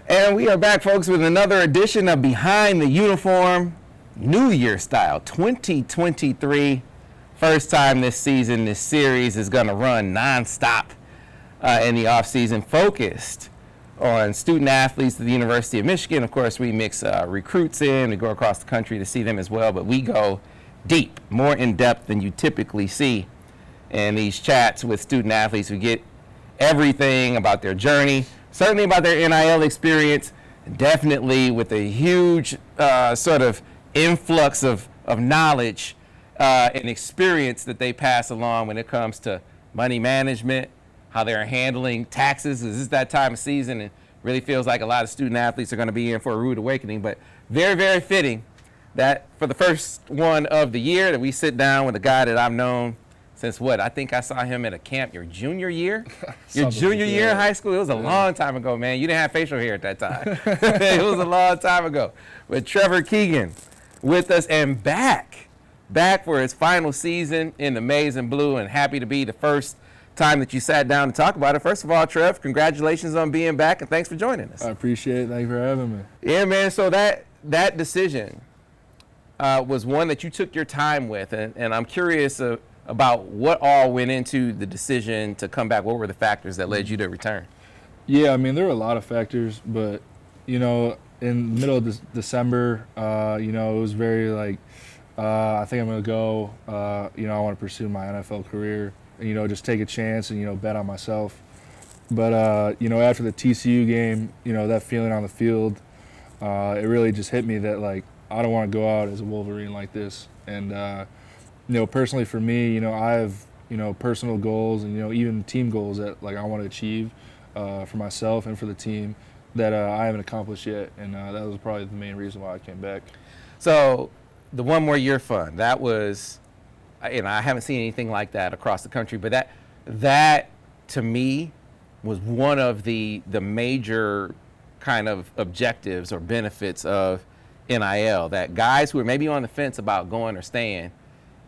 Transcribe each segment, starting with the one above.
And we are back, folks, with another edition of Behind the Uniform, New Year style, 2023. First time this season, this series is going to run nonstop in the offseason, focused on student athletes at the University of Michigan. Of course, we mix recruits in. We go across the country to see them as well, but we go deep, more in depth than you typically see in these chats with student athletes. We get everything about their journey, certainly about their NIL experience, definitely with a huge sort of influx of knowledge and experience that they pass along when it comes to money management, how they're handling taxes. This is that time of season, and really feels like a lot of student athletes are going to be in for a rude awakening. But very, very fitting that for the first one of the year that we sit down with a guy that I've known since what? I think I saw him at a camp your junior year? Your junior year in high school? It was a long time ago, man. You didn't have facial hair at that time. It was a long time ago. But Trevor Keegan with us and back for his final season in the maize and blue, and happy to be the first time that you sat down to talk about it. First of all, Trev, congratulations on being back, and thanks for joining us. I appreciate it. Thank you for having me. Yeah, man. So that decision was one that you took your time with, and I'm curious about what all went into the decision to come back. What were the factors that led you to return? Yeah, I mean, there were a lot of factors, but, in the middle of December, it was very like, I think I'm going to go, I want to pursue my NFL career, and, just take a chance and, bet on myself. But, after the TCU game, that feeling on the field, it really just hit me that, like, I don't want to go out as a Wolverine like this. And, personally for me, I have, personal goals and, even team goals that, like, I want to achieve for myself and for the team that I haven't accomplished yet. And that was probably the main reason why I came back. So the one more year fund, that was, I haven't seen anything like that across the country, but that to me was one of the major kind of objectives or benefits of NIL, that guys who are maybe on the fence about going or staying,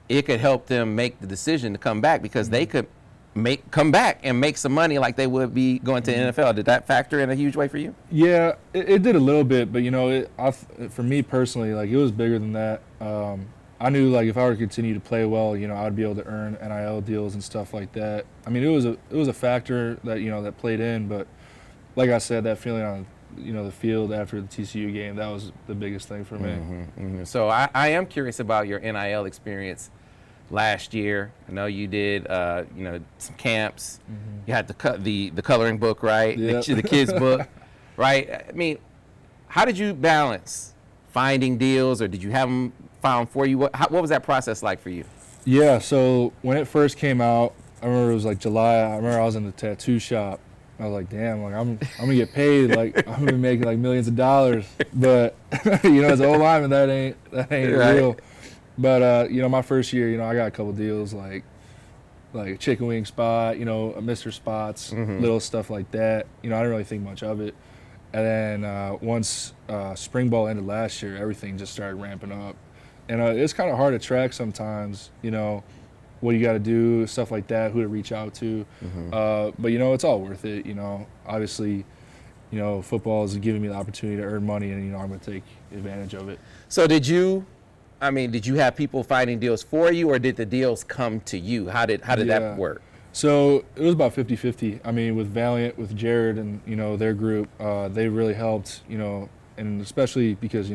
it could help them make the decision to come back, because they could come back and make some money like they would be going to the NFL. Did that factor in a huge way for you? Yeah, it did a little bit, but for me personally, like, it was bigger than that. I knew, like, if I were to continue to play well, I would be able to earn NIL deals and stuff like that. I mean, it was a factor that that played in, but like I said, that feeling on the field after the TCU game, that was the biggest thing for me. Mm-hmm, mm-hmm. So I am curious about your NIL experience last year. I know you did, some camps. Mm-hmm. You had the coloring book, right? Yep. The kids' book, right? I mean, how did you balance finding deals, or did you have them found for you? What was that process like for you? Yeah, so when it first came out, I remember it was like July. I remember I was in the tattoo shop. I was like, damn, like I'm gonna get paid, like I'm gonna be making like millions of dollars. But as an old lineman, that ain't right. real. But my first year, I got a couple deals like a chicken wing spot, a Mr. Spots, mm-hmm. little stuff like that. I didn't really think much of it. And then once spring ball ended last year, everything just started ramping up. And it's kind of hard to track sometimes, what you got to do, stuff like that, who to reach out to. Mm-hmm. But it's all worth it. Obviously, football is giving me the opportunity to earn money, and I'm going to take advantage of it. So did you have people finding deals for you, or did the deals come to you? How did that work? So it was about 50-50. I mean, with Valiant, with Jared and, their group, they really helped, and especially because,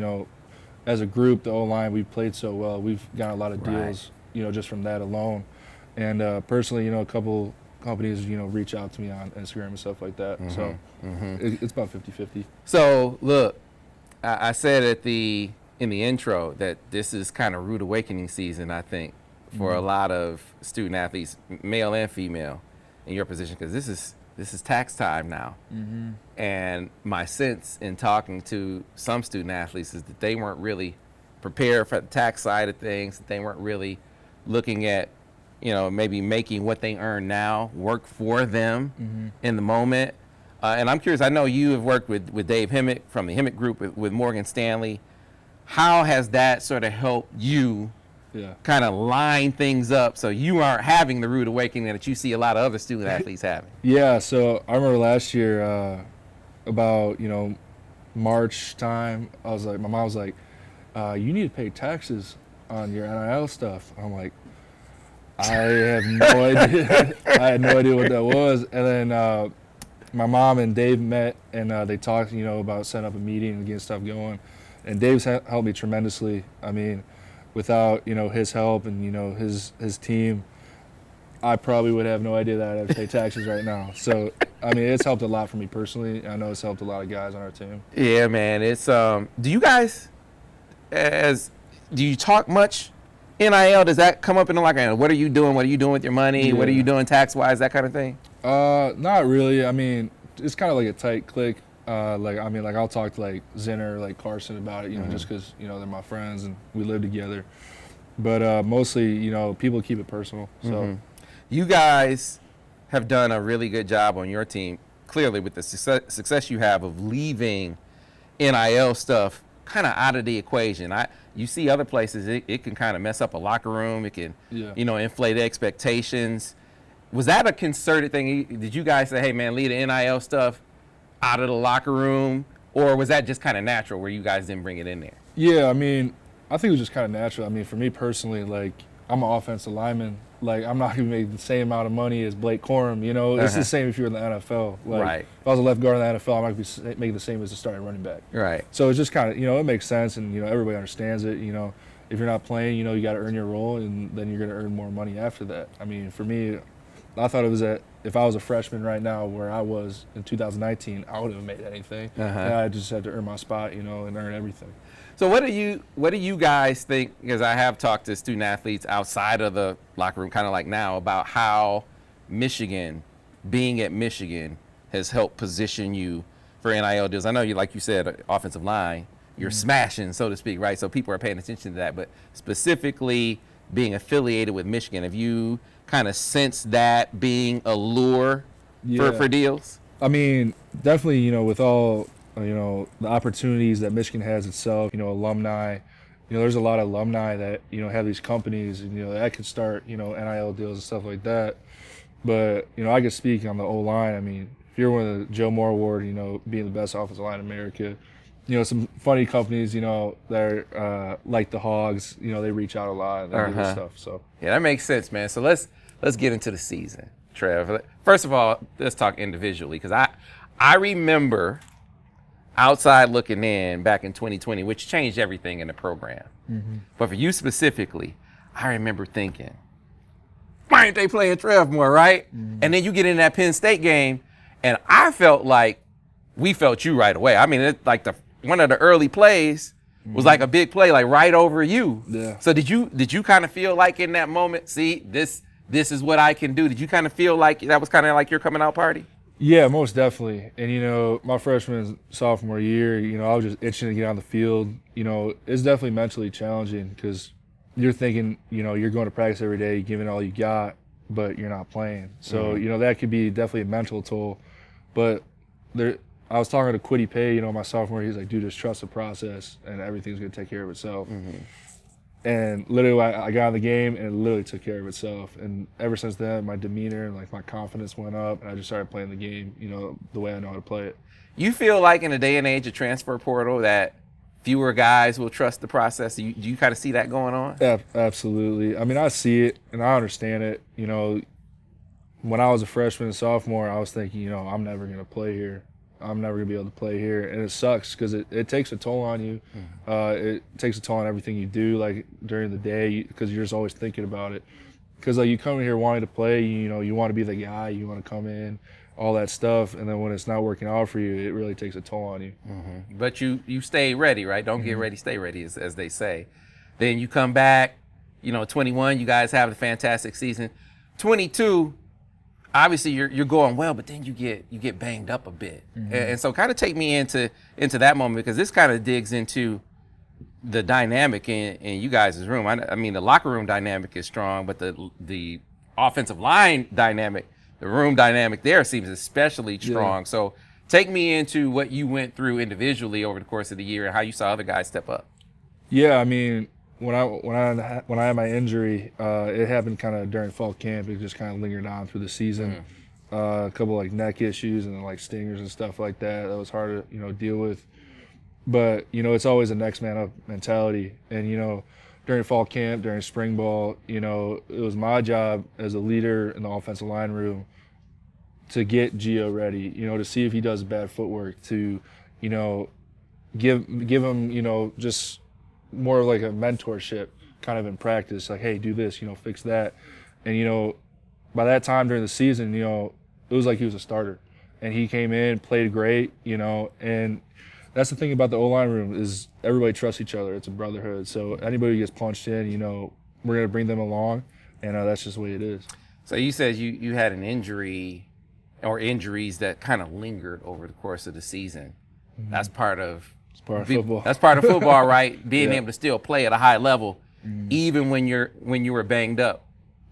as a group, the O-line, we've played so well. We've gotten a lot of deals, just from that alone. And personally, a couple companies, reach out to me on Instagram and stuff like that. Mm-hmm. So it's about 50-50. So look, I said in the intro that this is kind of rude awakening season, I think, for a lot of student athletes, male and female, in your position, because this is tax time now. Mm-hmm. And my sense in talking to some student athletes is that they weren't really prepared for the tax side of things, that they weren't really looking at, maybe making what they earn now work for them mm-hmm. in the moment. And I'm curious, I know you have worked with Dave Hemmick from the Hemmick Group with Morgan Stanley. How has that sort of helped you kind of line things up so you aren't having the rude awakening that you see a lot of other student athletes having? Yeah, so I remember last year about, March time, my mom was like, you need to pay taxes on your NIL stuff. I'm like, I have no idea. I had no idea what that was. And then my mom and Dave met, and they talked, about setting up a meeting and getting stuff going. And Dave's helped me tremendously. I mean, without, his help and, his team, I probably would have no idea that I'd have to pay taxes right now. So, I mean, it's helped a lot for me personally. I know it's helped a lot of guys on our team. Yeah, man. It's do you guys do you talk much NIL? Does that come up in like what are you doing? What are you doing with your money? Yeah. What are you doing tax wise? That kind of thing. Not really. I mean, it's kind of like a tight clique. I'll talk to like Zinner, like Carson about it, just because they're my friends and we live together. But mostly, people keep it personal. So. You guys have done a really good job on your team, clearly with the success you have of leaving NIL stuff kind of out of the equation. You see other places, it can kind of mess up a locker room. It can, inflate expectations. Was that a concerted thing? Did you guys say, hey, man, leave the NIL stuff out of the locker room? Or was that just kind of natural where you guys didn't bring it in there? Yeah, I mean, I think it was just kind of natural. I mean, for me personally, like, I'm an offensive lineman. Like, I'm not going to make the same amount of money as Blake Corum, It's the same if you're in the NFL. Like, right. If I was a left guard in the NFL, I'm not going to be making the same as a starting running back. Right. So it's just kind of, it makes sense, and, everybody understands it. If you're not playing, you got to earn your role, and then you're going to earn more money after that. I mean, for me, I thought it was that if I was a freshman right now where I was in 2019, I wouldn't have made anything. And I just had to earn my spot, and earn everything. So what do you guys think, because I have talked to student athletes outside of the locker room, kind of like now, about how being at Michigan has helped position you for NIL deals? I know like you said, offensive line, you're smashing, so to speak, right? So people are paying attention to that, but specifically being affiliated with Michigan, have you kind of sensed that being a lure for deals? I mean, definitely, with all, the opportunities that Michigan has itself, alumni, there's a lot of alumni that, have these companies and, that could start, NIL deals and stuff like that. But, I could speak on the O-line. I mean, if you're winning the Joe Moore Award, being the best offensive line in America, some funny companies, that are like the Hogs, they reach out a lot and they do this stuff. So yeah, that makes sense, man. So let's get into the season, Trev. First of all, let's talk individually, because I remember outside looking in back in 2020, which changed everything in the program. But for you specifically, I remember thinking, why aren't they playing Trev more, right? And then you get in that Penn State game, and I felt like we felt you right away. I mean, it's like one of the early plays was like a big play, like right over you. Yeah. So did you kind of feel like in that moment, see, this is what I can do? Did you kind of feel like that was kind of like your coming out party? Yeah, most definitely. And, my freshman and sophomore year, I was just itching to get on the field. It's definitely mentally challenging because you're thinking, you're going to practice every day, giving all you got, but you're not playing. So, that could be definitely a mental toll. But I was talking to Quiddy Pay, my sophomore year, he's like, dude, just trust the process and everything's going to take care of itself. And literally, I got in the game, and it literally took care of itself. And ever since then, my demeanor and my confidence went up, and I just started playing the game, the way I know how to play it. You feel like in a day and age of transfer portal that fewer guys will trust the process? Do you kind of see that going on? Yeah, absolutely. I mean, I see it, and I understand it. When I was a freshman and sophomore, I was thinking, I'm never going to play here. I'm never going to be able to play here. And it sucks because it takes a toll on you. It takes a toll on everything you do, like during the day, because you're just always thinking about it. Because you come in here wanting to play, you want to be the guy, you want to come in, all that stuff. And then when it's not working out for you, it really takes a toll on you. But you stay ready, right? Don't get ready, stay ready, as they say. Then you come back, 21, you guys have a fantastic season. 22, obviously you're going well, but then you get banged up a bit. And so kind of take me into that moment, because this kind of digs into the dynamic in you guys' room. I mean, the locker room dynamic is strong, but the offensive line dynamic, the room dynamic there seems especially strong. Yeah. So take me into what you went through individually over the course of the year and how you saw other guys step up. Yeah, I mean, when I had my injury, it happened kind of during fall camp. It just kind of lingered on through the season. A couple neck issues and stingers and stuff like that. That was hard to deal with. but it's always a next man up mentality. And during fall camp, during spring ball, it was my job as a leader in the offensive line room to get Gio ready, to see if he does bad footwork, to give him just more like a mentorship kind of in practice, like, hey, do this, fix that. And by that time during the season, it was like he was a starter, and he came in, played great, and that's the thing about the O-line room is everybody trusts each other. It's a brotherhood. So anybody who gets punched in, we're going to bring them along, and that's just the way it is. So you said you had an injury or injuries that kind of lingered over the course of the season. Mm-hmm. That's part of football. That's part of football, right? Being Yeah. able to still play at a high level, even when you were banged up.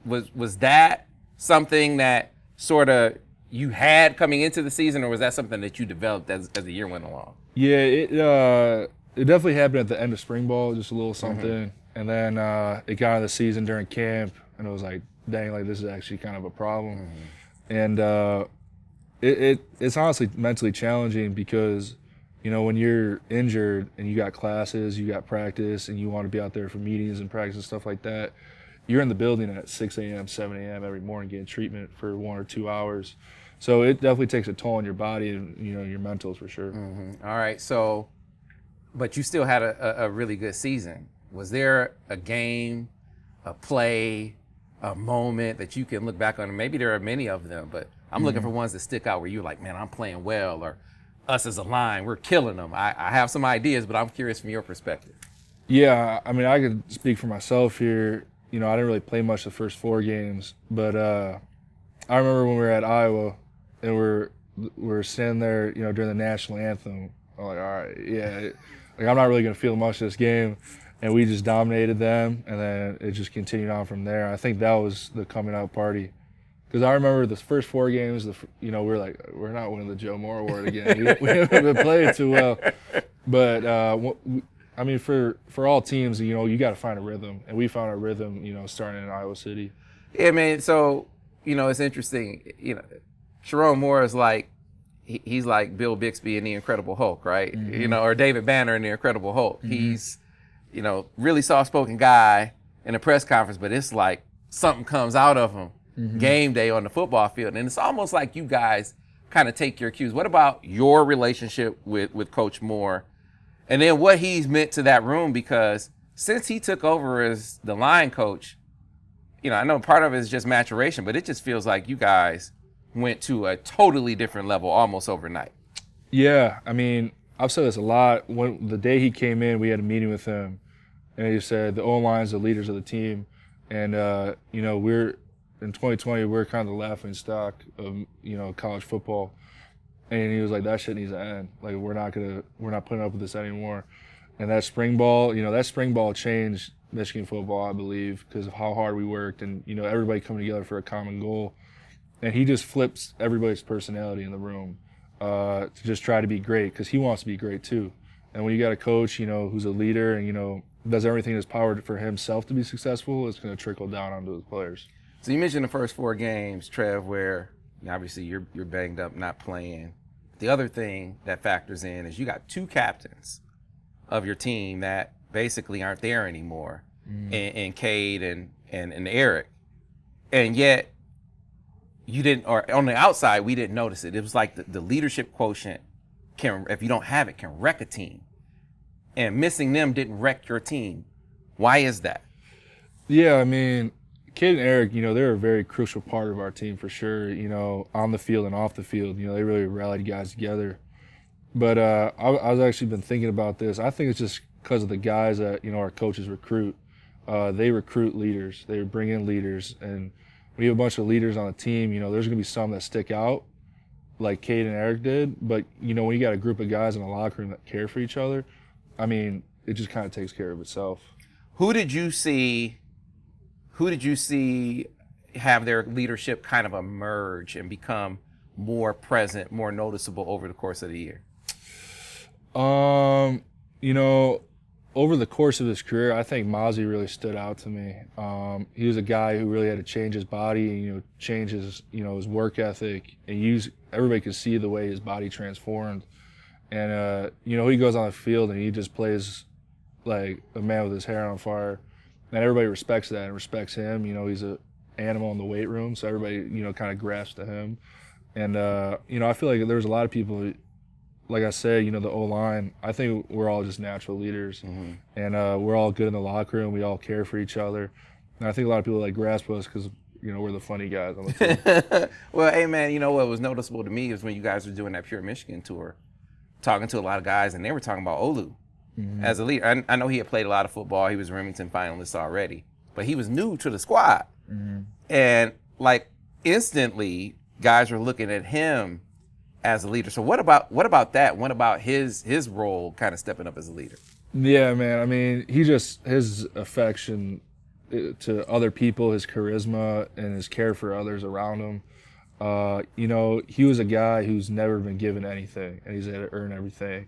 Was that something that sort of you had coming into the season, or was that something that you developed as the year went along? Yeah, it definitely happened at the end of spring ball, just a little something, and then it got into the season during camp, and it was like, dang, like this is actually kind of a problem, and it's honestly mentally challenging because when you're injured and you got classes, you got practice, and you want to be out there for meetings and practice and stuff like that, you're in the building at 6 a.m., 7 a.m. every morning getting treatment for 1 or 2 hours. So it definitely takes a toll on your body and your mentals for sure. All right, so, but you still had a really good season. Was there a game, a play, a moment that you can look back on? And maybe there are many of them, but I'm looking for ones that stick out where you're like, man, I'm playing well, or us as a line, we're killing them. I have some ideas, but I'm curious from your perspective. Yeah, I mean, I could speak for myself here. I didn't really play much the first 4 games, but I remember when we were at Iowa and we're standing there, during the national anthem. I'm like, all right, yeah, like I'm not really gonna feel much of this game, and we just dominated them, and then it just continued on from there. I think that was the coming out party, because I remember the first 4 games, we were like, we're not winning the Joe Moore Award again. we haven't been playing too well, but I mean, for all teams, you got to find a rhythm, and we found our rhythm, starting in Iowa City. Yeah, man. So, it's interesting. Sherrone Moore is like, he's like Bill Bixby in The Incredible Hulk, right? Or David Banner in The Incredible Hulk. He's, really soft-spoken guy in a press conference, but it's like something comes out of him game day on the football field. And it's almost like you guys kind of take your cues. What about your relationship with Coach Moore? And then what he's meant to that room, because since he took over as the line coach, I know part of it is just maturation, but it just feels like you guys went to a totally different level almost overnight. Yeah, I mean, I've said this a lot. When the day he came in, we had a meeting with him, and he said the O-line's the leaders of the team, and we're in 2020, we're kind of the laughing stock of college football. And he was like, that shit needs to end. Like, we're not putting up with this anymore. And that spring ball, changed Michigan football, I believe, because of how hard we worked and, everybody coming together for a common goal. And he just flips everybody's personality in the room to just try to be great, because he wants to be great too. And when you got a coach, who's a leader and, does everything in his power for himself to be successful, it's going to trickle down onto the players. So you mentioned the first 4 games, Trev, where obviously you're banged up, not playing. The other thing that factors in is you got 2 captains of your team that basically aren't there anymore, and Cade and Eric. And yet you didn't, or on the outside, we didn't notice it. It was like the leadership quotient if you don't have it, can wreck a team. And missing them didn't wreck your team. Why is that? Yeah, I mean, Cade and Eric, they're a very crucial part of our team for sure, on the field and off the field. They really rallied guys together. But I was actually been thinking about this. I think it's just because of the guys that, our coaches recruit. They recruit leaders. They bring in leaders. And when you have a bunch of leaders on a team, there's going to be some that stick out, like Cade and Eric did. But, when you got a group of guys in a locker room that care for each other, I mean, it just kind of takes care of itself. Who did you see have their leadership kind of emerge and become more present, more noticeable over the course of the year? Over the course of his career, I think Mozzie really stood out to me. He was a guy who really had to change his body, and, change his, his work ethic, and everybody could see the way his body transformed. And, he goes on the field and he just plays like a man with his hair on fire. And everybody respects that and respects him. He's an animal in the weight room, so everybody, kind of grasps to him. And, I feel like there's a lot of people, like I said, the O-line, I think we're all just natural leaders. Mm-hmm. And we're all good in the locker room. We all care for each other. And I think a lot of people grasp us because, we're the funny guys on the field. Well, hey, man, what was noticeable to me is when you guys were doing that Pure Michigan tour, talking to a lot of guys, and they were talking about Olu as a leader. I know he had played a lot of football. He was a Remington finalist already. But he was new to the squad. Mm-hmm. And, instantly, guys were looking at him as a leader. So what about that? What about his role kind of stepping up as a leader? Yeah, man. I mean, his affection to other people, his charisma, and his care for others around him. He was a guy who's never been given anything, and he's had to earn everything.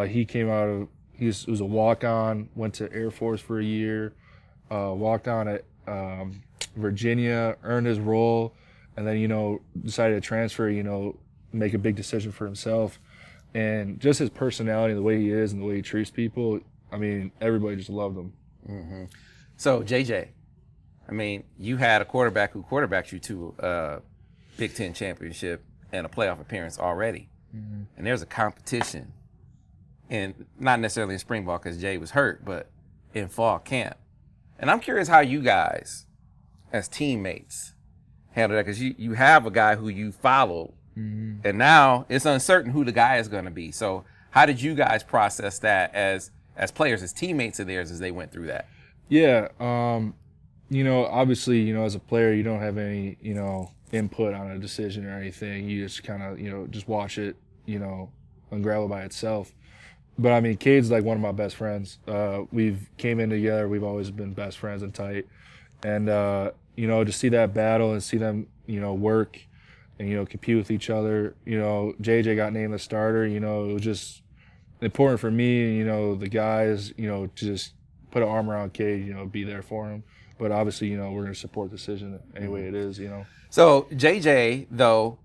He came out of he was a walk-on, went to Air Force for a year, walked on at Virginia, earned his role, and then decided to transfer. Make a big decision for himself, and just his personality, the way he is, and the way he treats people. I mean, everybody just loved him. Mm-hmm. So JJ, you had a quarterback who quarterbacked you to a Big Ten championship and a playoff appearance already. Mm-hmm. And there's a competition, and not necessarily in spring ball because Jay was hurt, but in fall camp. And I'm curious how you guys, as teammates, handle that, because you have a guy who you follow, mm-hmm. and now it's uncertain who the guy is going to be. So how did you guys process that as players, as teammates of theirs, as they went through that? Yeah, obviously, as a player, you don't have any, input on a decision or anything. You just kind of, just watch it, unravel by itself. But Cade's one of my best friends. We've came in together. We've always been best friends and tight. And, to see that battle and see them, work and, compete with each other. JJ got named the starter. It was just important for me, the guys, to just put an arm around Cade, be there for him. But obviously, we're going to support the decision any way it is, So JJ, though,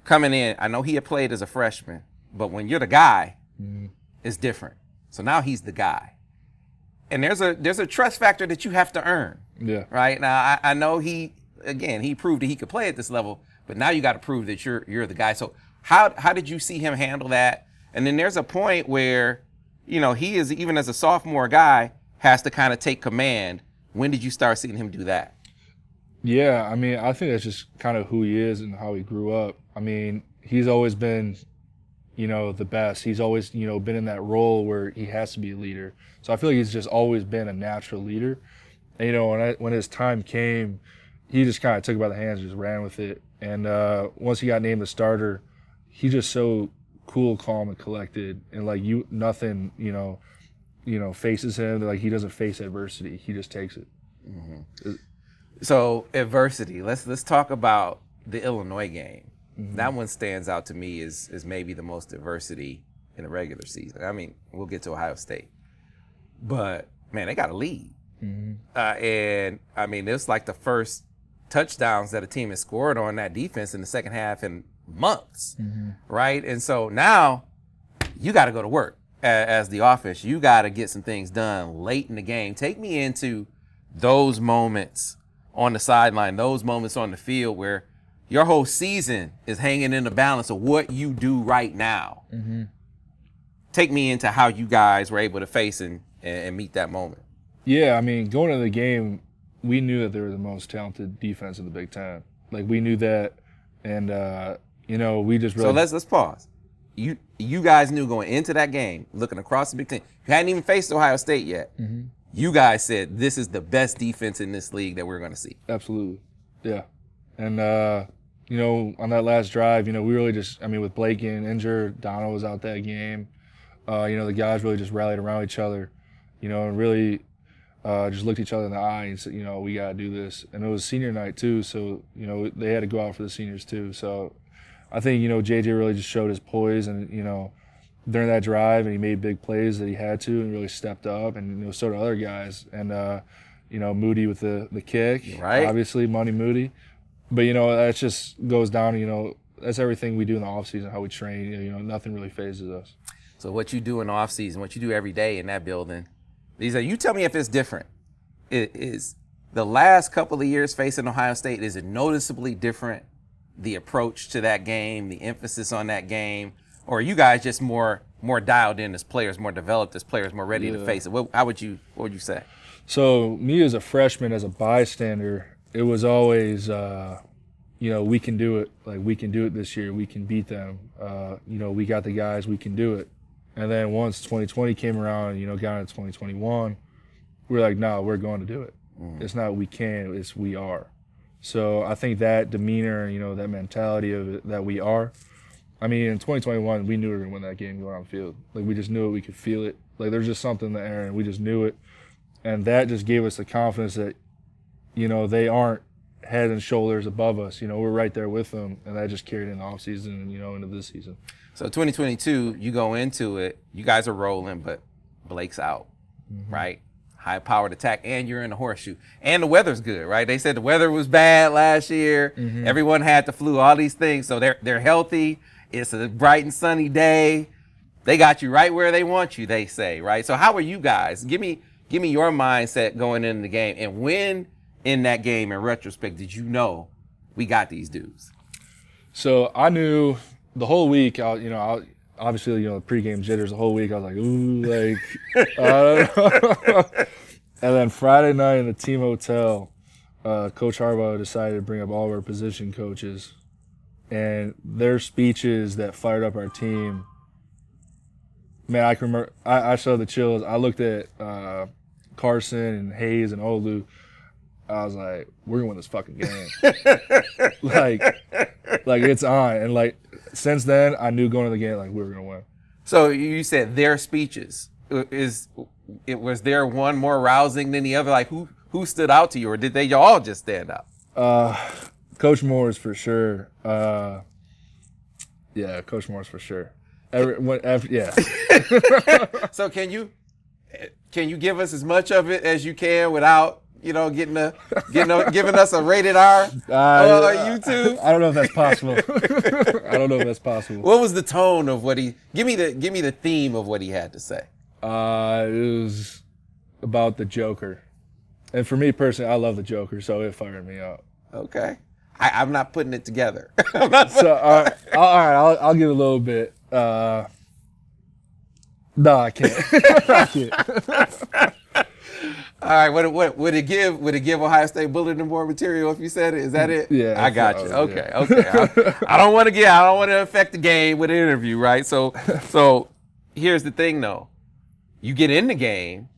coming in, I know he had played as a freshman, but when you're the guy, mm-hmm. it's different. So now he's the guy. And there's a trust factor that you have to earn. Yeah. Right? Now, I know he proved that he could play at this level, but now you got to prove that you're the guy. So how did you see him handle that? And then there's a point where, he is, even as a sophomore guy, has to kind of take command. When did you start seeing him do that? Yeah, I think that's just kind of who he is and how he grew up. He's always been, the best. He's always, been in that role where he has to be a leader. So I feel like he's just always been a natural leader. And, when his time came, he just kind of took it by the hands and just ran with it. And once he got named the starter, he just so cool, calm, and collected. And nothing, faces him. He doesn't face adversity. He just takes it. Mm-hmm. So adversity. Let's talk about the Illinois game. Mm-hmm. That one stands out to me as maybe the most adversity in the regular season. We'll get to Ohio State, but man, they got a lead, mm-hmm. And it's like the first touchdowns that a team has scored on that defense in the second half in months, mm-hmm. right? And so now you got to go to work as the offense. You got to get some things done late in the game. Take me into those moments on the sideline, those moments on the field where your whole season is hanging in the balance of what you do right now. Mm-hmm. Take me into how you guys were able to face and meet that moment. Yeah, going into the game, we knew that they were the most talented defense in the Big Ten. We knew that, and we just really. So let's pause. You guys knew going into that game, looking across the Big Ten, you hadn't even faced Ohio State yet. Mm-hmm. You guys said this is the best defense in this league that we're going to see. Absolutely, yeah. And on that last drive, we really just, with Blake getting injured, Donald was out that game. The guys really just rallied around each other, and really just looked each other in the eye and said, we got to do this. And it was senior night too, so they had to go out for the seniors too. So I think JJ really just showed his poise and during that drive, and he made big plays that he had to, and really stepped up, and so did other guys. And Moody with the kick, right? Obviously, Money Moody. But that just goes down. That's everything we do in the off season, how we train. Nothing really phases us. So what you do in the off season, what you do every day in that building, you tell me if it's different. Is the last couple of years facing Ohio State, is it noticeably different? The approach to that game, the emphasis on that game, or are you guys just more dialed in as players, more developed as players, more ready to face it? What would you say? So me as a freshman, as a bystander, it was always, we can do it. Like, we can do it this year. We can beat them. We got the guys. We can do it. And then once 2020 came around, got into 2021, we're like, no, we're going to do it. It's not we can, it's we are. So I think that demeanor, that mentality of it, that we are. I mean, in 2021, we knew we were going to win that game going on the field. Like, we just knew it. We could feel it. Like, there's just something in the air, and we just knew it. And that just gave us the confidence that, they aren't head and shoulders above us. We're right there with them, and that just carried in the offseason and, into this season. So 2022, you go into it, you guys are rolling, but Blake's out, right? High-powered attack, and you're in the horseshoe. And the weather's good, right? They said the weather was bad last year. Everyone had the flu, all these things. So they're healthy. It's a bright and sunny day. They got you right where they want you, they say, right? So how are you guys? Give me your mindset going into the game. And when in that game, in retrospect, did you know we got these dudes? So I knew the whole week, obviously, the pregame jitters the whole week. I was like, ooh, like, I don't know. And then Friday night in the team hotel, Coach Harbaugh decided to bring up all of our position coaches. And their speeches that fired up our team, man, I can remember, I saw the chills. I looked at Carson and Hayes and Olu. I was like, we're going to win this fucking game. like it's on. And, like, since then, I knew going to the game, like, we were going to win. So you said their speeches. Was there one more rousing than the other? Like, who stood out to you, or did they all just stand out? Coach Moore's for sure. Yeah, Coach Moore's for sure. Yeah. So can you give us as much of it as you can without giving us a rated R on YouTube? I don't know if that's possible. I don't know if that's possible. What was the tone of what he? Give me the theme of what he had to say. It was about the Joker, and for me personally, I love the Joker, so it fired me up. Okay, I'm not putting it together. So all right, I'll give a little bit. No, I can't. I can't. All right, what would it give? Would it give Ohio State bulletin board material if you said it? Is that it? Yeah, I got you. Okay. I don't want to affect the game with an interview, right? So here's the thing, though. You get in the game,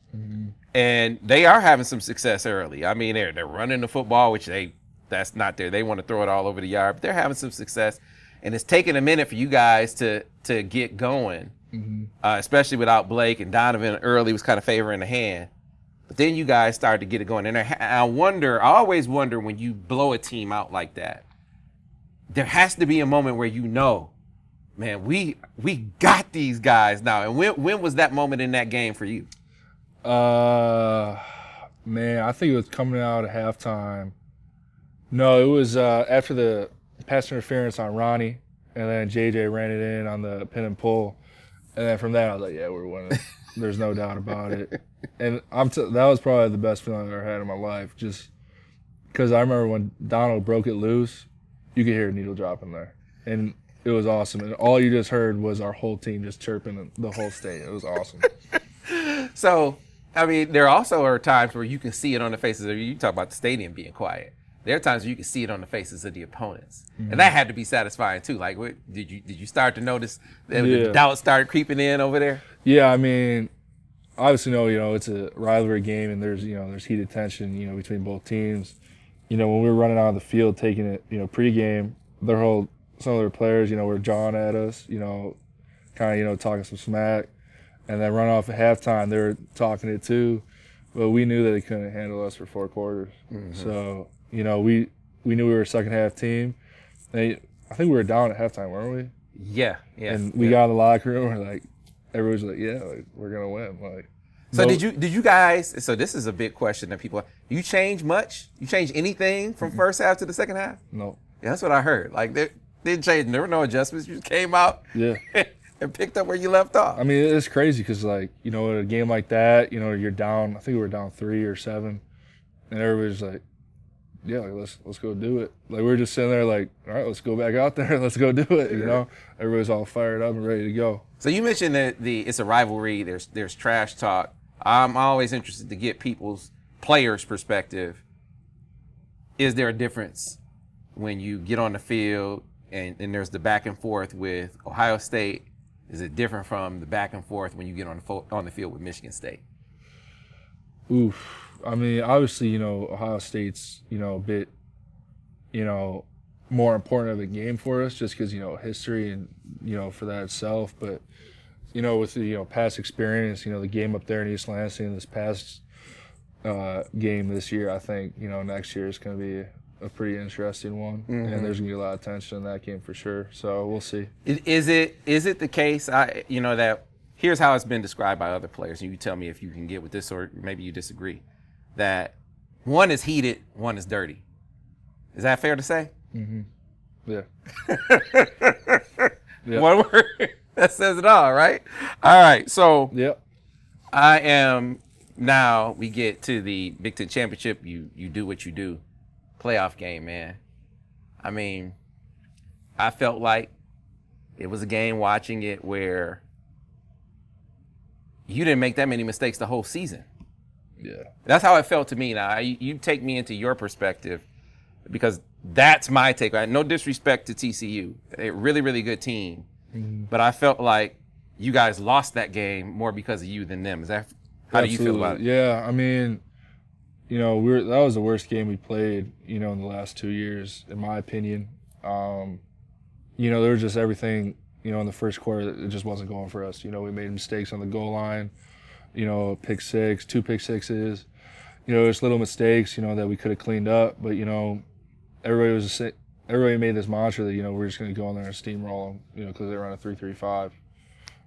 and they are having some success early. I mean, they're running the football, which that's not there. They want to throw it all over the yard, but they're having some success, and it's taking a minute for you guys to get going, especially without Blake, and Donovan early was kind of favoring the hand. But then you guys started to get it going. And I always wonder when you blow a team out like that, there has to be a moment where man, we got these guys now. And when was that moment in that game for you? Man, I think it was coming out at halftime. No, it was after the pass interference on Ronnie, and then JJ ran it in on the pin and pull. And then from that, I was like, yeah, we're winning. There's no doubt about it. And that was probably the best feeling I've ever had in my life, just because I remember when Donald broke it loose, you could hear a needle drop in there. And it was awesome. And all you just heard was our whole team just chirping the whole state. It was awesome. So, I mean, there also are times where you can see it on the faces of you talk about the stadium being quiet. There are times where you can see it on the faces of the opponents. And that had to be satisfying too. Like, did you start to notice that the doubt started creeping in over there? Yeah, I mean, obviously, it's a rivalry game, and there's heated tension, between both teams. When we were running out of the field, taking it, pregame, some of their players, were jawing at us, kind of, talking some smack, and then run off at halftime, they were talking it too, but we knew that they couldn't handle us for 4 quarters. So, we knew we were a second half team. I think we were down at halftime, weren't we? Yeah. And we got in the locker room, and everyone's like, yeah, we're gonna win. So did you guys? So this is a big question that people. You change much? You change anything from first half to the second half? No. Yeah, that's what I heard. Like they didn't change. There were no adjustments. You just came out. Yeah. and picked up where you left off. I mean, it's crazy because, like, you know, at a game like that, you know, you're down. I think we were down 3 or 7, and everybody's like, "Yeah, like, let's go do it." Like, we're just sitting there, like, "All right, let's go back out there. Let's go do it." You know, everybody's all fired up and ready to go. So you mentioned that it's a rivalry. There's trash talk. I'm always interested to get players' perspective. Is there a difference when you get on the field and there's the back and forth with Ohio State? Is it different from the back and forth when you get on the field with Michigan State? Oof. I mean, obviously, you know, Ohio State's, you know, a bit, you know, more important of a game for us just because, you know, history and, you know, for that itself. But, you know, with the, you know, past experience, you know, the game up there in East Lansing, this past game this year, I think, you know, next year is going to be a pretty interesting one. And there's going to be a lot of tension in that game for sure. So we'll see. Is it the case, you know, that here's how it's been described by other players, and you tell me if you can get with this or maybe you disagree, that one is heated, one is dirty. Is that fair to say? Mm-hmm. Yeah. Yep. One word that says it all, right? All right, so yep. Now we get to the Big Ten Championship. You do what you do. Playoff game, man. I mean, I felt like it was a game watching it where you didn't make that many mistakes the whole season. Yeah. That's how it felt to me. Now, you take me into your perspective because that's my take. No disrespect to TCU. They're a really, really good team. Mm-hmm. But I felt like you guys lost that game more because of you than them. How do you feel about it? Yeah, I mean, you know, that was the worst game we played, you know, in the last 2 years, in my opinion. You know, there was just everything, you know, in the first quarter that it just wasn't going for us. You know, we made mistakes on the goal line, you know, pick six, 2 pick sixes. You know, there's little mistakes, you know, that we could have cleaned up. But, you know, everybody made this mantra that, you know, we're just going to go in there and steamroll them, you know, because they run a 3-3-5.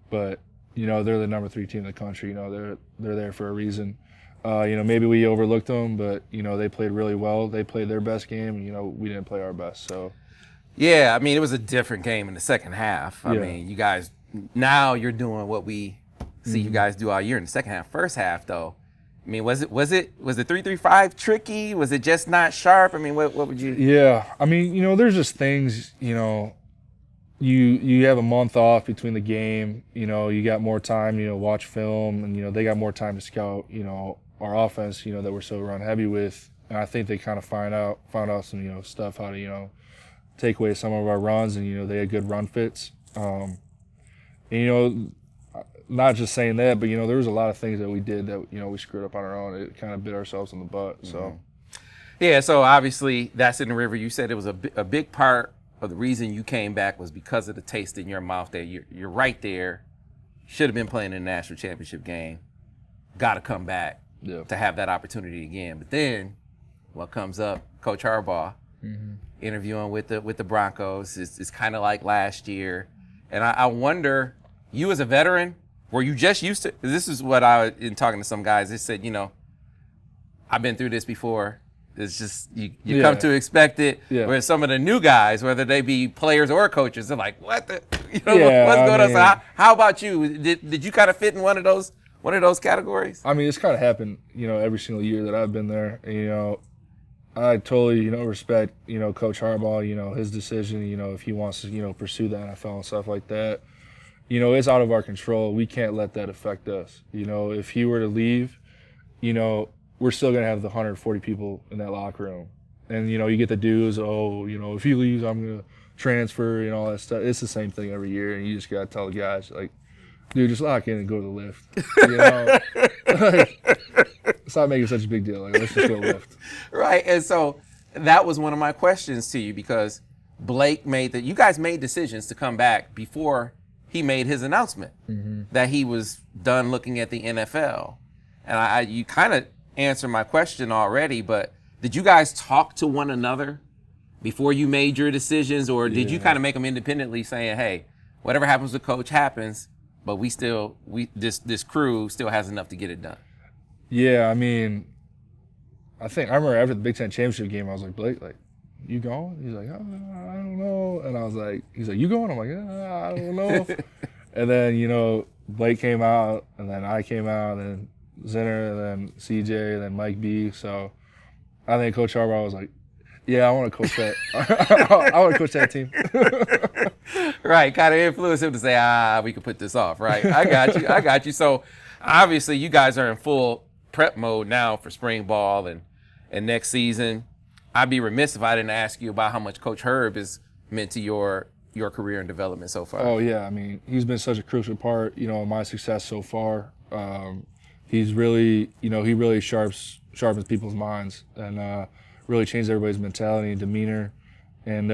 But, you know, they're the number 3 team in the country. You know, they're there for a reason. You know, maybe we overlooked them, but, you know, they played really well. They played their best game, and, you know, we didn't play our best. So, yeah, I mean, it was a different game in the second half. I mean, you guys, now you're doing what we see you guys do all year in the second half. First half, though, I mean, was it 3-3-5 tricky? Was it just not sharp? I mean, what would you? Yeah, I mean, you know, there's just things, you know, you have a month off between the game. You know, you got more time, you know, watch film, and, you know, they got more time to scout, you know, our offense, you know, that we're so run heavy with. And I think they kind of found out some, you know, stuff, how to, you know, take away some of our runs, and, you know, they had good run fits. And, you know, not just saying that, but, you know, there was a lot of things that we did that, you know, we screwed up on our own. It kind of bit ourselves in the butt. So, yeah. So obviously that's in the river. You said it was a big part of the reason you came back was because of the taste in your mouth. That you're right there. Should have been playing in the national championship game. Got to come back to have that opportunity again. But then, what comes up? Coach Harbaugh interviewing with the Broncos. It's kind of like last year, and I wonder, you as a veteran, were you just used to? This is what in talking to some guys, they said, you know, I've been through this before. It's just you come to expect it. Yeah. Where some of the new guys, whether they be players or coaches, they're like, what the, you know, what's going on? So how about you? Did you kind of fit in one of those categories? I mean, it's kind of happened, you know, every single year that I've been there. And, you know, I totally, you know, respect, you know, Coach Harbaugh, you know, his decision, you know, if he wants to, you know, pursue the NFL and stuff like that. You know, it's out of our control. We can't let that affect us. You know, if he were to leave, you know, we're still going to have the 140 people in that locker room. And, you know, you get the dudes, oh, you know, if he leaves, I'm going to transfer and all that stuff. It's the same thing every year. And you just got to tell the guys, like, dude, just lock in and go to the lift. You know? Like, stop making such a big deal. Like, let's just go lift. Right. And so that was one of my questions to you, because Blake you guys made decisions to come back before he made his announcement that he was done looking at the NFL. And you kind of answered my question already, but did you guys talk to one another before you made your decisions, or did you kind of make them independently, saying, hey, whatever happens with Coach happens, but this crew still has enough to get it done? Yeah, I mean, I remember after the Big Ten championship game, I was like, Blake, like, you going? He's like, oh, I don't know. And I was like, he's like, you going? I'm like, I don't know. And then, you know, Blake came out, and then I came out, and then Zinner, and then CJ, and then Mike B. So I think Coach Harbaugh was like, yeah, I want to coach that. I want to coach that team. Right, kind of influenced him to say, we can put this off, right? I got you. So obviously you guys are in full prep mode now for spring ball and next season. I'd be remiss if I didn't ask you about how much Coach Herb has meant to your career and development so far. Oh, yeah. I mean, he's been such a crucial part, you know, of my success so far. He's really, you know, he really sharpens people's minds and really changes everybody's mentality and demeanor. And,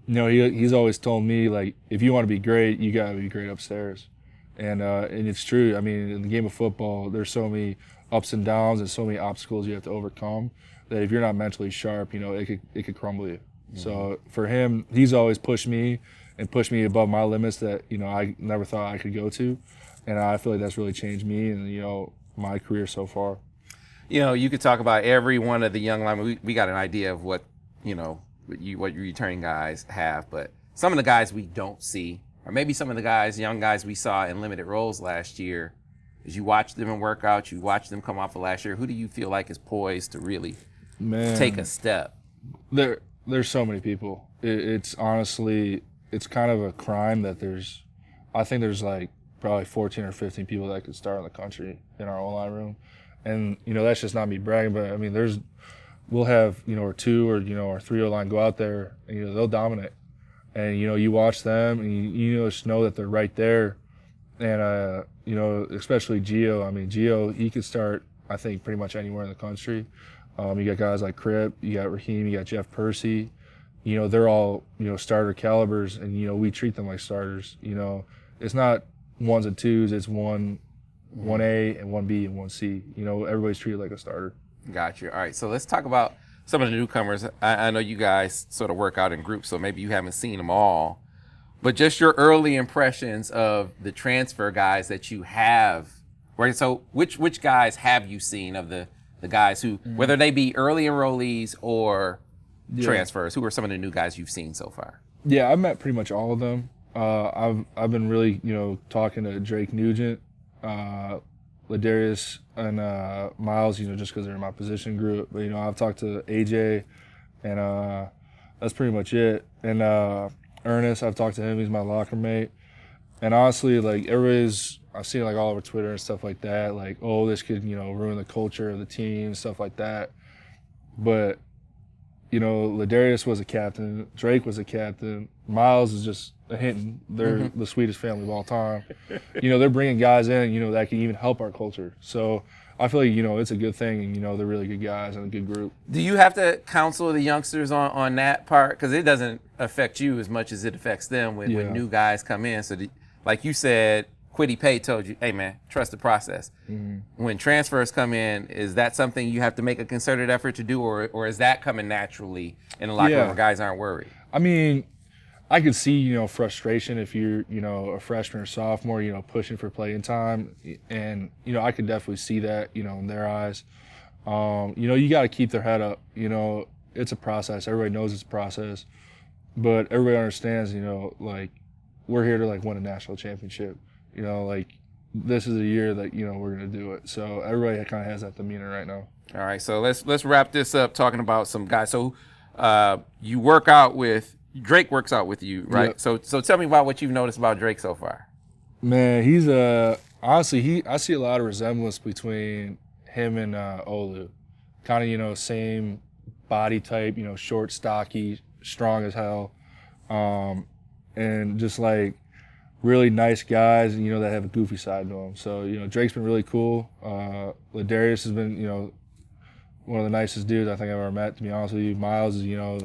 you know, he's always told me, like, if you want to be great, you got to be great upstairs. And it's true. I mean, in the game of football, there's so many ups and downs and so many obstacles you have to overcome that if you're not mentally sharp, you know, it could crumble you. Mm-hmm. So for him, he's always pushed me above my limits that, you know, I never thought I could go to. And I feel like that's really changed me and, you know, my career so far. You know, you could talk about every one of the young linemen. We got an idea of what, you know, what your returning guys have, but some of the guys we don't see, or maybe some of the young guys we saw in limited roles last year, as you watch them in workouts, you watch them come off of last year, who do you feel like is poised to really take a step? There's so many people. It's honestly, it's kind of a crime that I think there's like probably 14 or 15 people that could start in the country in our O-line room. And, you know, that's just not me bragging, but I mean, we'll have, you know, or two or, you know, or three O-line go out there and, you know, they'll dominate. And, you know, you watch them and you just know that they're right there. And, you know, especially Gio. I mean, Gio, he could start, I think, pretty much anywhere in the country. You got guys like Crip, you got Raheem, you got Jeff Percy. You know, they're all, you know, starter calibers, and, you know, we treat them like starters. You know, it's not ones and twos, it's 1A and 1B and 1C. You know, everybody's treated like a starter. Got you. All right, so let's talk about some of the newcomers. I know you guys sort of work out in groups, so maybe you haven't seen them all. But just your early impressions of the transfer guys that you have. Right, so which guys have you seen of the guys who, whether they be early enrollees or transfers, who are some of the new guys you've seen so far? Yeah, I've met pretty much all of them. I've been really, you know, talking to Drake Nugent, Ladarius, and Miles, you know, just because they're in my position group. But, you know, I've talked to AJ, and that's pretty much it. And Ernest, I've talked to him. He's my locker mate. And honestly, like, I've seen it like all over Twitter and stuff like that, like, oh, this could, you know, ruin the culture of the team, stuff like that. But, you know, Ladarius was a captain, Drake was a captain, Miles is just a Hinton. They're the sweetest family of all time. You know, they're bringing guys in, you know, that can even help our culture. So I feel like, you know, it's a good thing, and, you know, they're really good guys and a good group. Do you have to counsel the youngsters on that part? Because it doesn't affect you as much as it affects them when new guys come in. So, like you said, Quiddy Pay told you, hey, man, trust the process. When transfers come in, is that something you have to make a concerted effort to do, or is that coming naturally in the locker room where guys aren't worried? I mean, I could see, you know, frustration if you're, you know, a freshman or sophomore, you know, pushing for playing time. And, you know, I could definitely see that, you know, in their eyes. You know, you got to keep their head up. You know, it's a process. Everybody knows it's a process. But everybody understands, you know, like, we're here to, like, win a national championship. You know, like, this is a year that, you know, we're going to do it. So everybody kind of has that demeanor right now. All right, so let's wrap this up talking about some guys. So you work out with – Drake works out with you, right? Yep. So tell me about what you've noticed about Drake so far. Man, he's honestly, I see a lot of resemblance between him and Olu. Kind of, you know, same body type, you know, short, stocky, strong as hell. And just, like, really nice guys, you know, that have a goofy side to them. So, you know, Drake's been really cool. Ladarius has been, you know, one of the nicest dudes I think I've ever met, to be honest with you. Miles is, you know,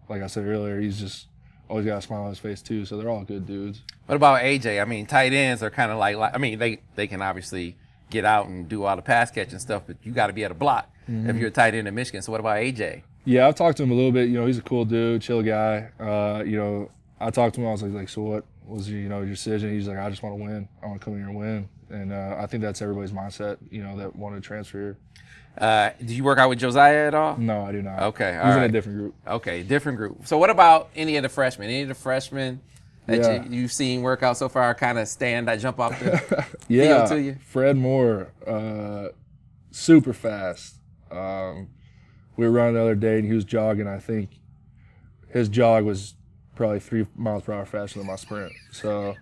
like I said earlier, he's just always got a smile on his face too. So they're all good dudes. What about AJ? I mean, tight ends are kind of like, I mean, they can obviously get out and do all the pass catching stuff, but you got to be at a block if you're a tight end in Michigan. So what about AJ? Yeah, I've talked to him a little bit. You know, he's a cool dude, chill guy. You know, I talked to him. I was like, so what was your decision? He's like, I just want to win. I want to come here and win. And I think that's everybody's mindset, you know, that wanted to transfer here. Did you work out with Josiah at all? No, I do not. Okay, He's in a different group. Okay, different group. So what about any of the freshmen? Any of the freshmen that you've seen work out so far kind of that jump off the Yeah, field to you? Fred Moore, super fast. We were running the other day, and he was jogging. I think his jog was probably 3 miles per hour faster than my sprint. So,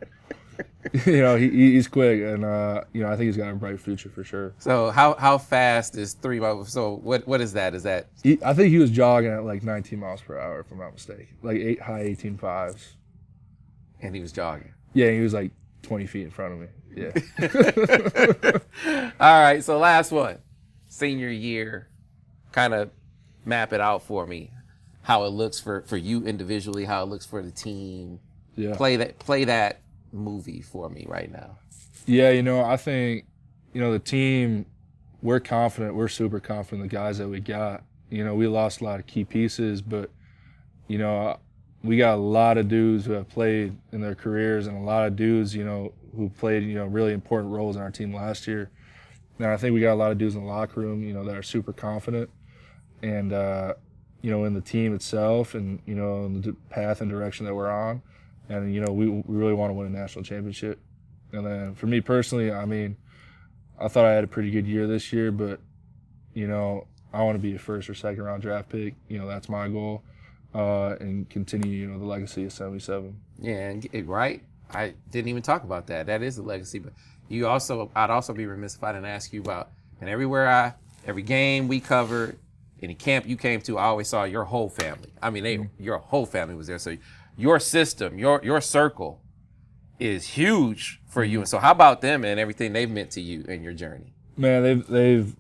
he's quick, and I think he's got a bright future for sure. So how fast is 3 miles? So what is that? Is that? I think he was jogging at like 19 miles per hour, if I'm not mistaken, like high 18.5s. And he was jogging. Yeah, he was like 20 feet in front of me. Yeah. All right, so last one. Senior year, kind of map it out for me. How it looks for you individually, how it looks for the team. Yeah. Play that movie for me right now. Yeah, I think, the team, we're confident. We're super confident in the guys that we got. We lost a lot of key pieces, but, we got a lot of dudes who have played in their careers and a lot of dudes, who played, really important roles in our team last year. And I think we got a lot of dudes in the locker room, that are super confident and, in the team itself and, in the path and direction that we're on. And, we really want to win a national championship. And then for me personally, I thought I had a pretty good year this year, but, I want to be a first or second round draft pick. That's my goal. And continue, the legacy of 77. Yeah, right. I didn't even talk about that. That is the legacy. But I'd also be remiss if I didn't ask you about, and every game we covered, any camp you came to, I always saw your whole family. Your whole family was there. So your system, your circle is huge for you. And so how about them and everything they've meant to you in your journey? Man, they've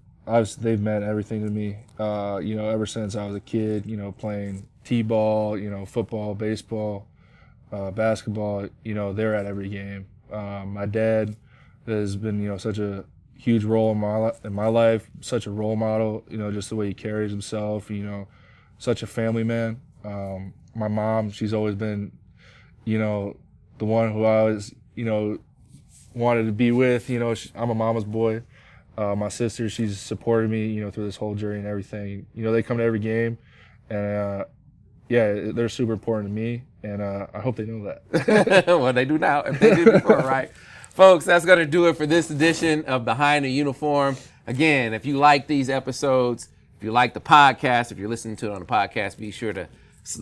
meant everything to me. Ever since I was a kid, playing t-ball, football, baseball, basketball, they're at every game. My dad has been, such a huge role in my life, such a role model, just the way he carries himself, such a family man. My mom, she's always been, the one who I always, wanted to be with. I'm a mama's boy. My sister, she's supported me, through this whole journey and everything. They come to every game, and they're super important to me, and I hope they know that. Well, they do now. If they did before, right? Folks, that's going to do it for this edition of Behind the Uniform. Again, if you like these episodes, if you like the podcast, if you're listening to it on the podcast, be sure to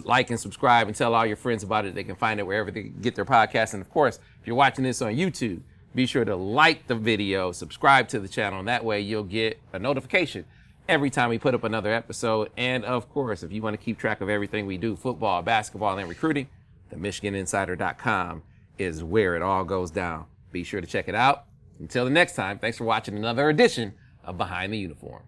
like and subscribe and tell all your friends about it. They can find it wherever they get their podcasts. And, of course, if you're watching this on YouTube, be sure to like the video, subscribe to the channel, and that way you'll get a notification every time we put up another episode. And, of course, if you want to keep track of everything we do, football, basketball, and recruiting, the MichiganInsider.com is where it all goes down. Be sure to check it out. Until the next time, thanks for watching another edition of Behind the Uniform.